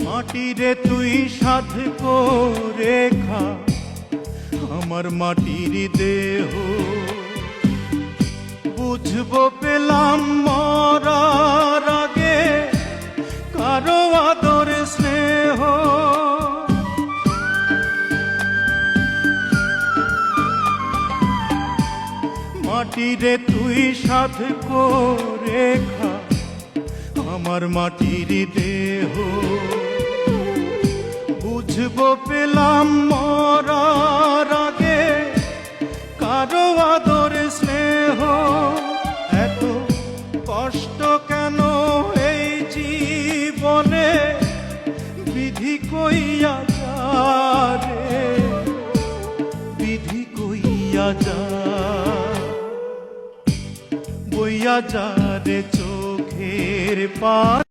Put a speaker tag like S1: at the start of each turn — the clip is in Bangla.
S1: মাটিরে তুই সাধ করে খা আমার মাটির দেহ, বুঝবো পেলাম মরার আগে কারো আদর স্নেহ। মাটিরে তুই সাধ করে খা আমার মাটির দেহ, বুঝবো পেলাম মরার আগে কারো আদর স্নেহ। এত কষ্ট কেন এই জীবনে বিধি কইয়া যা রে, বিধি কইয়া যা, বইয়া যা রে চোখের পানি